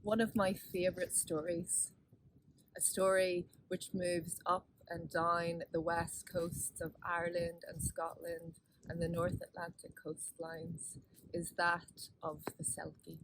One of my favourite stories, a story which moves up and down the west coasts of Ireland and Scotland and the North Atlantic coastlines, is that of the selkie.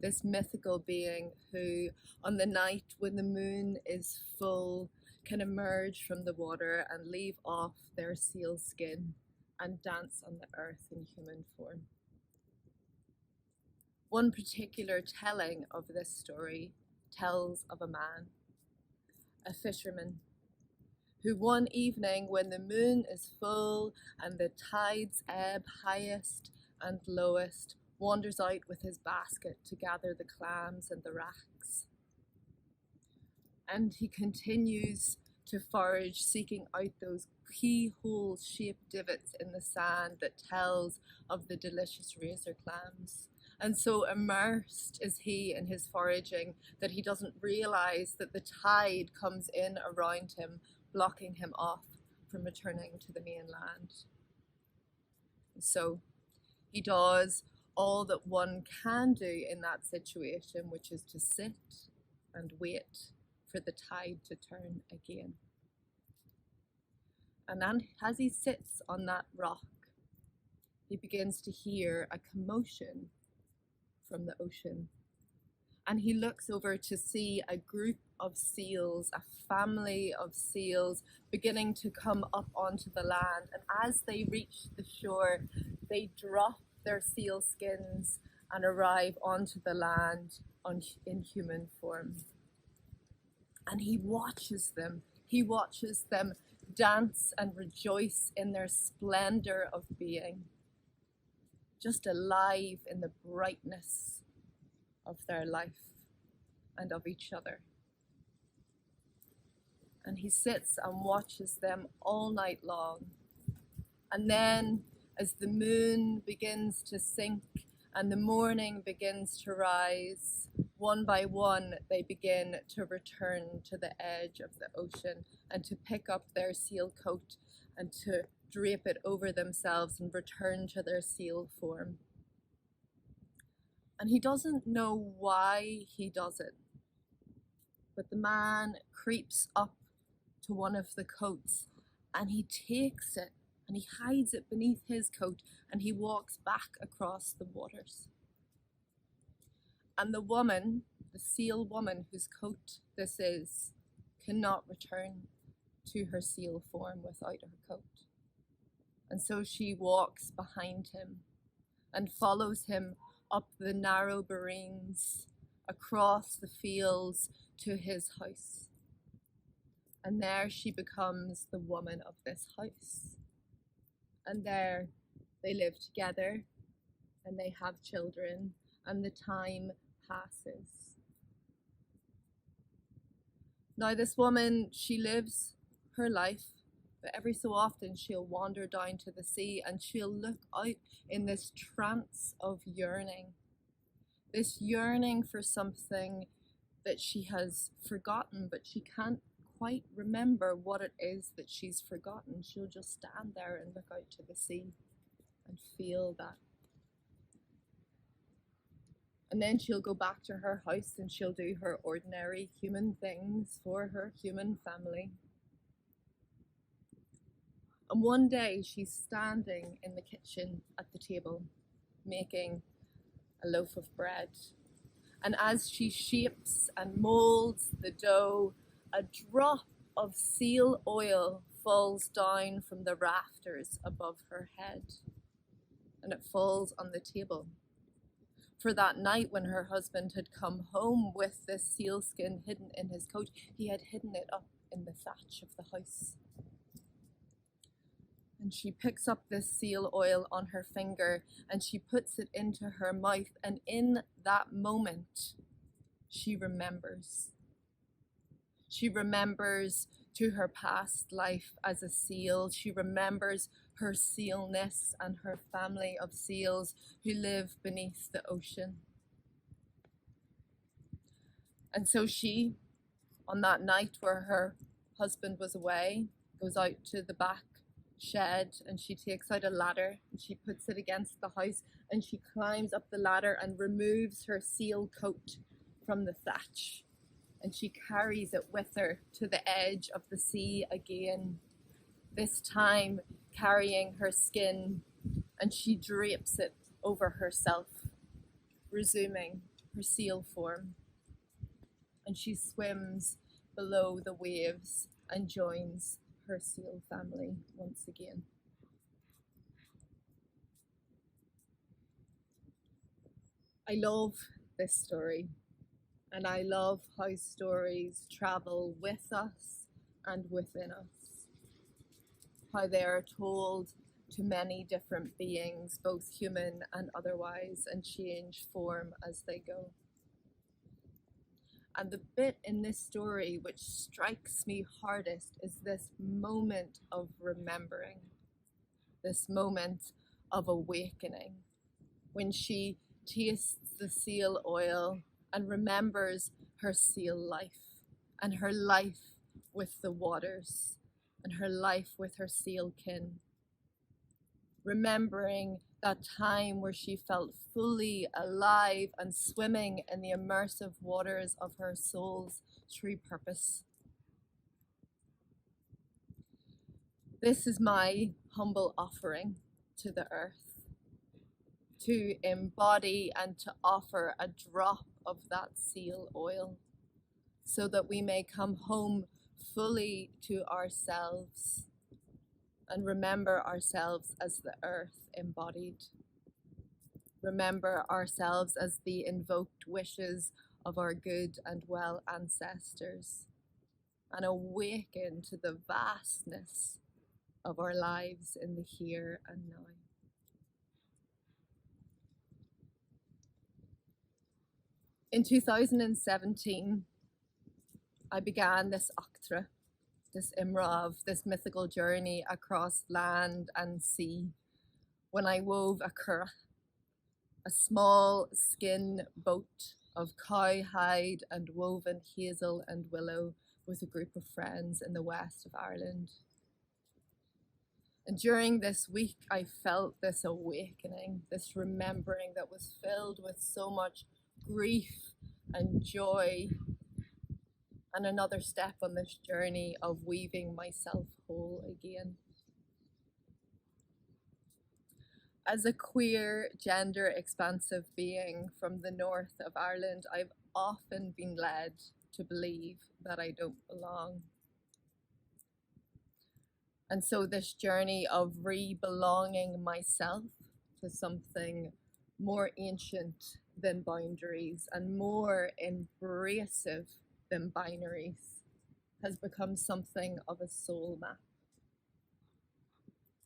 This mythical being who, on the night when the moon is full, can emerge from the water and leave off their seal skin and dance on the earth in human form. One particular telling of this story tells of a man, a fisherman, who one evening when the moon is full and the tides ebb highest and lowest, wanders out with his basket to gather the clams and the wracks. And he continues to forage, seeking out those keyhole-shaped divots in the sand that tells of the delicious razor clams. And so immersed is he in his foraging that he doesn't realize that the tide comes in around him, blocking him off from returning to the mainland. And so he does all that one can do in that situation, which is to sit and wait for the tide to turn again. And then as he sits on that rock, he begins to hear a commotion from the ocean. And he looks over to see a group of seals, a family of seals, beginning to come up onto the land. And as they reach the shore, they drop their seal skins and arrive onto the land in human form. And he watches them dance and rejoice in their splendor of being, just alive in the brightness of their life and of each other. And he sits and watches them all night long. And then as the moon begins to sink and the morning begins to rise, one by one they begin to return to the edge of the ocean and to pick up their seal coat and to drape it over themselves and return to their seal form. And he doesn't know why he does it, but the man creeps up to one of the coats and he takes it and he hides it beneath his coat and he walks back across the waters. And the woman, the seal woman whose coat this is, cannot return to her seal form without her coat. And so she walks behind him and follows him up the narrow barreens, across the fields to his house. And there she becomes the woman of this house. And there they live together and they have children and the time passes. Now this woman, she lives her life, but every so often she'll wander down to the sea and she'll look out in this trance of yearning. This yearning for something that she has forgotten, but she can't quite remember what it is that she's forgotten. She'll just stand there and look out to the sea and feel that. And then she'll go back to her house and she'll do her ordinary human things for her human family. And one day she's standing in the kitchen at the table, making a loaf of bread. And as she shapes and molds the dough, a drop of seal oil falls down from the rafters above her head. And it falls on the table. For that night when her husband had come home with this sealskin hidden in his coat, he had hidden it up in the thatch of the house. And she picks up this seal oil on her finger and she puts it into her mouth. And in that moment, she remembers. She remembers to her past life as a seal. She remembers her sealness and her family of seals who live beneath the ocean. And so she, on that night where her husband was away, goes out to the back shed and she takes out a ladder and she puts it against the house and she climbs up the ladder and removes her seal coat from the thatch. And she carries it with her to the edge of the sea again, this time carrying her skin, and she drapes it over herself, resuming her seal form. And she swims below the waves and joins her seal family once again. I love this story, and I love how stories travel with us and within us, how they are told to many different beings, both human and otherwise, and change form as they go. And the bit in this story which strikes me hardest is this moment of remembering, this moment of awakening, when she tastes the seal oil and remembers her seal life and her life with the waters and her life with her seal kin. Remembering that time where she felt fully alive and swimming in the immersive waters of her soul's true purpose. This is my humble offering to the earth, to embody and to offer a drop of that seal oil so that we may come home fully to ourselves and remember ourselves as the earth embodied. Remember ourselves as the invoked wishes of our good and well ancestors, and awaken to the vastness of our lives in the here and now. In 2017, I began this Aktra, this Imrav, this mythical journey across land and sea, when I wove a currach, a small skin boat of cowhide and woven hazel and willow with a group of friends in the west of Ireland. And during this week, I felt this awakening, this remembering that was filled with so much grief and joy, and another step on this journey of weaving myself whole again. As a queer, gender expansive being from the north of Ireland, I've often been led to believe that I don't belong. And so this journey of re-belonging myself to something more ancient than boundaries and more embracive than binaries has become something of a soul map.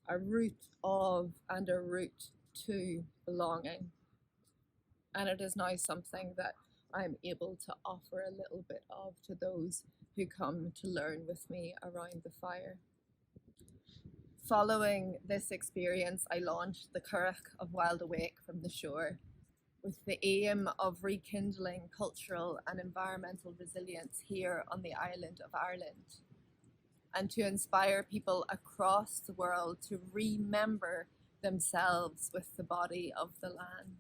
A root of and a route to belonging. And it is now something that I'm able to offer a little bit of to those who come to learn with me around the fire. Following this experience, I launched the Currach of Wild Awake from the shore, with the aim of rekindling cultural and environmental resilience here on the island of Ireland, and to inspire people across the world to remember themselves with the body of the land.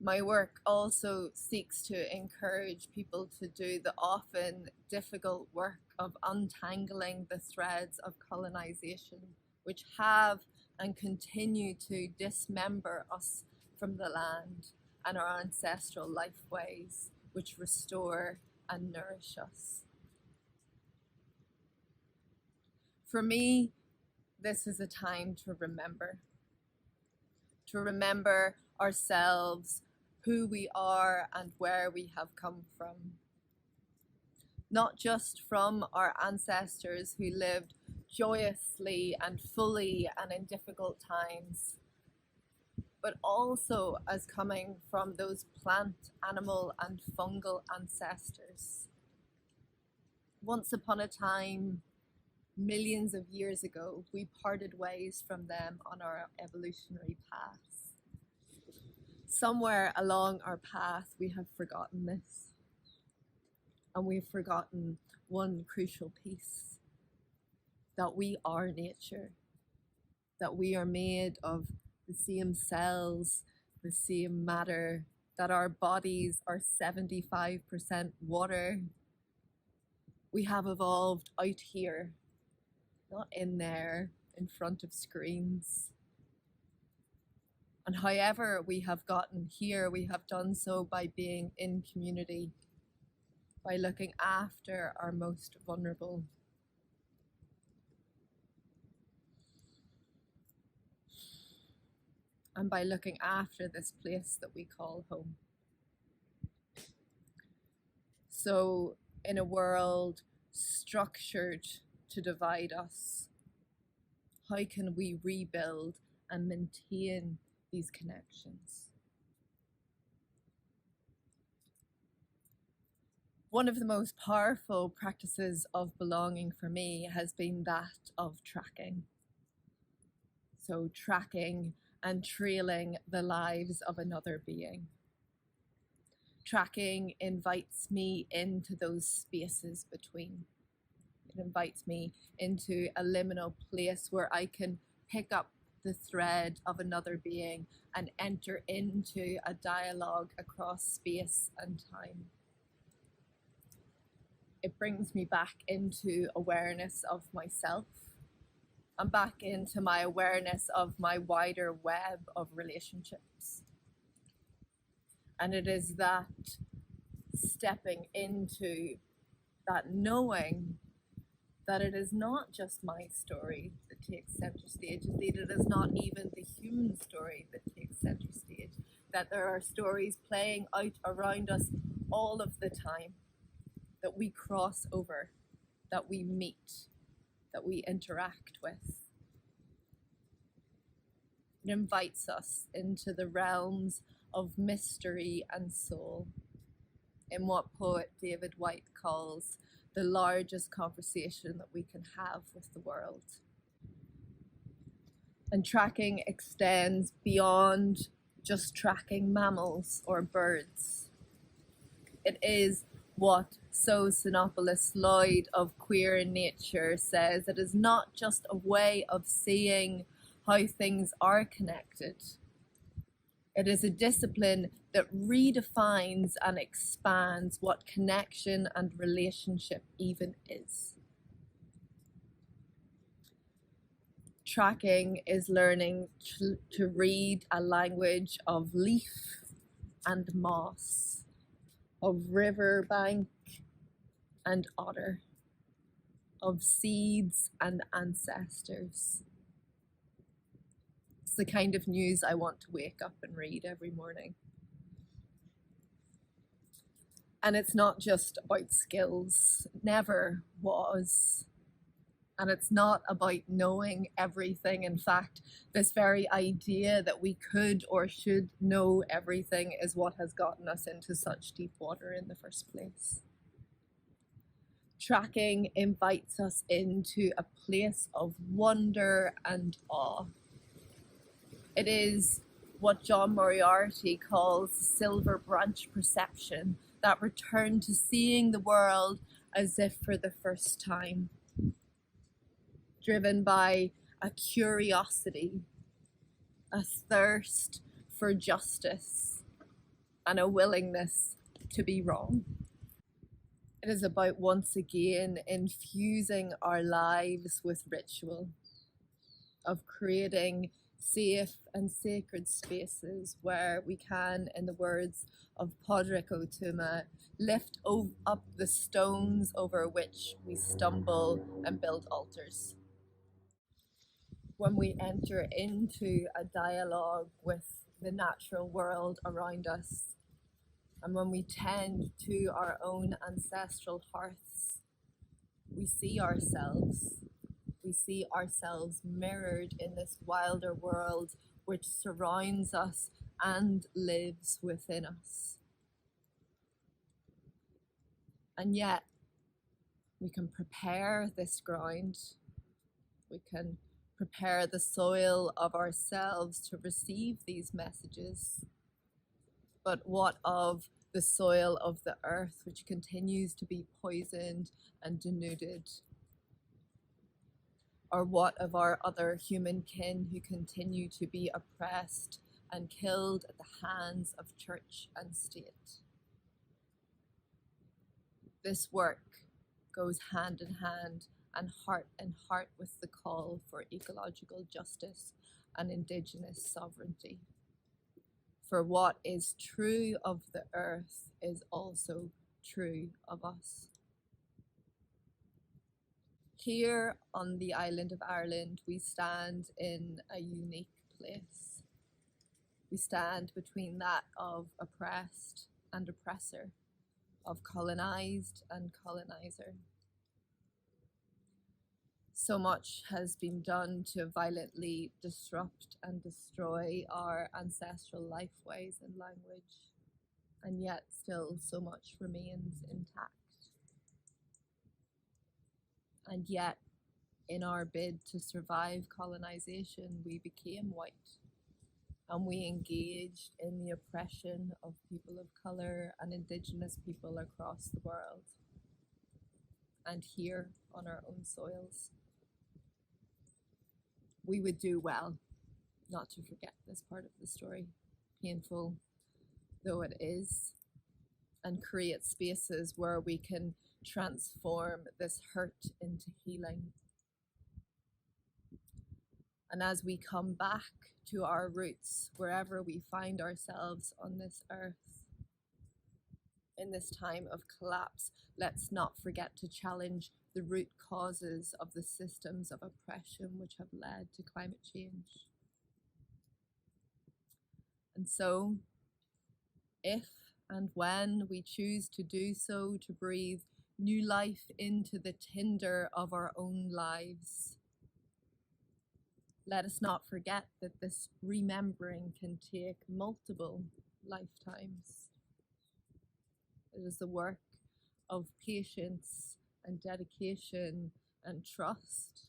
My work also seeks to encourage people to do the often difficult work of untangling the threads of colonization, which have and continue to dismember us from the land and our ancestral lifeways, which restore and nourish us. For me, this is a time to remember ourselves, who we are and where we have come from. Not just from our ancestors who lived joyously and fully and in difficult times, but also as coming from those plant, animal and fungal ancestors. Once upon a time, millions of years ago, we parted ways from them on our evolutionary paths. Somewhere along our path, we have forgotten this. And we've forgotten one crucial piece, that we are nature, that we are made of the same cells, the same matter, that our bodies are 75% water. We have evolved out here, not in there, in front of screens. And however we have gotten here, we have done so by being in community, by looking after our most vulnerable. And by looking after this place that we call home. So in a world structured to divide us, how can we rebuild and maintain these connections? One of the most powerful practices of belonging for me has been that of tracking. So tracking and trailing the lives of another being. Tracking invites me into those spaces between. It invites me into a liminal place where I can pick up the thread of another being and enter into a dialogue across space and time. It brings me back into awareness of myself and back into my awareness of my wider web of relationships. And it is that stepping into that knowing that it is not just my story that takes center stage. Indeed, it is not even the human story that takes center stage. That there are stories playing out around us all of the time that we cross over, that we meet, that we interact with. It invites us into the realms of mystery and soul, in what poet David Whyte calls the largest conversation that we can have with the world. And tracking extends beyond just tracking mammals or birds. It is what So Sinopoulos Lloyd of Queer in Nature says. It is not just a way of seeing how things are connected. It is a discipline that redefines and expands what connection and relationship even is. Tracking is learning to read a language of leaf and moss, of riverbank and otter, of seeds and ancestors. It's the kind of news I want to wake up and read every morning. And it's not just about skills, it never was. And it's not about knowing everything. In fact, this very idea that we could or should know everything is what has gotten us into such deep water in the first place. Tracking invites us into a place of wonder and awe. It is what John Moriarty calls silver branch perception, that return to seeing the world as if for the first time, driven by a curiosity, a thirst for justice, and a willingness to be wrong. It is about once again infusing our lives with ritual, of creating safe and sacred spaces where we can, in the words of Pádraig Ó Tuama, lift up the stones over which we stumble and build altars. When we enter into a dialogue with the natural world around us, and when we tend to our own ancestral hearths, we see ourselves. We see ourselves mirrored in this wilder world which surrounds us and lives within us. And yet, we can prepare this ground. We can prepare the soil of ourselves to receive these messages. But what of the soil of the earth, which continues to be poisoned and denuded? Or what of our other human kin who continue to be oppressed and killed at the hands of church and state? This work goes hand in hand and heart in heart with the call for ecological justice and Indigenous sovereignty. For what is true of the earth is also true of us. Here on the island of Ireland, we stand in a unique place. We stand between that of oppressed and oppressor, of colonized and colonizer. So much has been done to violently disrupt and destroy our ancestral lifeways and language, and yet still so much remains intact. And yet, in our bid to survive colonization, we became white, and we engaged in the oppression of people of colour and Indigenous people across the world, and here on our own soils. We would do well not to forget this part of the story, painful though it is, and create spaces where we can transform this hurt into healing. And as we come back to our roots, wherever we find ourselves on this earth, in this time of collapse, let's not forget to challenge the root causes of the systems of oppression which have led to climate change. And so, if and when we choose to do so, to breathe new life into the tinder of our own lives, let us not forget that this remembering can take multiple lifetimes. It is the work of patience and dedication and trust.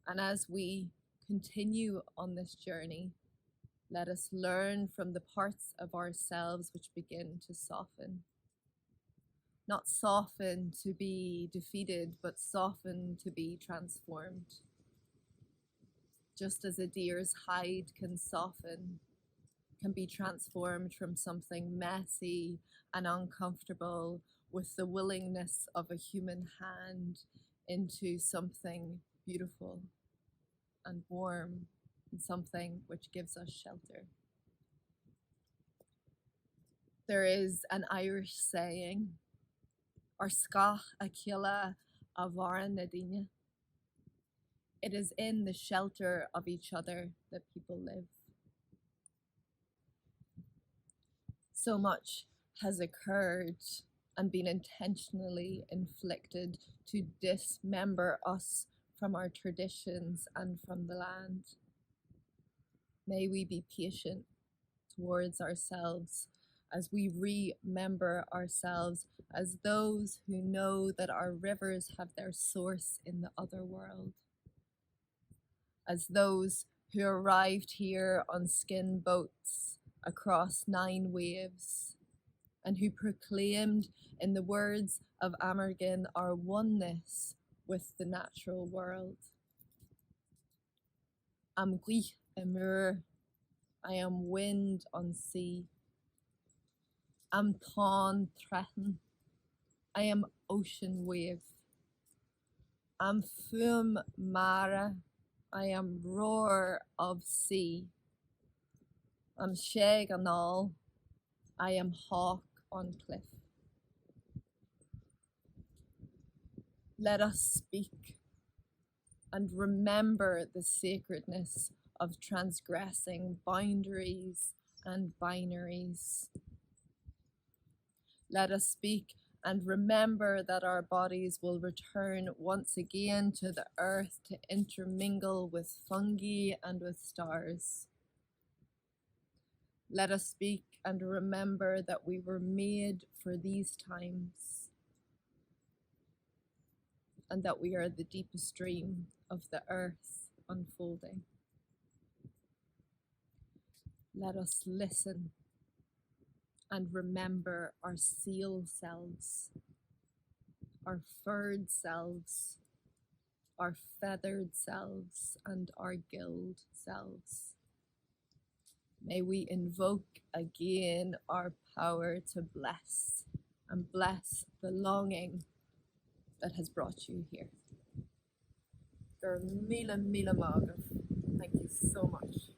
And as we continue on this journey, let us learn from the parts of ourselves which begin to soften. Not soften to be defeated, but soften to be transformed. Just as a deer's hide can soften, can be transformed from something messy and uncomfortable with the willingness of a human hand into something beautiful and warm, and something which gives us shelter. There is an Irish saying, "Ar scach a ciala a bhara nadine." It is in the shelter of each other that people live. So much has occurred and been intentionally inflicted to dismember us from our traditions and from the land. May we be patient towards ourselves as we remember ourselves as those who know that our rivers have their source in the other world, as those who arrived here on skin boats across 9 waves, and who proclaimed, in the words of Amergin, our oneness with the natural world. Am gwych ymyr, I am wind on sea. Am tawn threaten, I am ocean wave. Am fum mara, I am roar of sea. Am shag and all, I am hawk on cliff. Let us speak and remember the sacredness of transgressing boundaries and binaries. Let us speak and remember that our bodies will return once again to the earth to intermingle with fungi and with stars. Let us speak and remember that we were made for these times, and that we are the deepest dream of the earth unfolding. Let us listen and remember our seal selves, our furred selves, our feathered selves and our guild selves. May we invoke again our power to bless and bless the longing that has brought you here. Gur mila mila mágah. Thank you so much.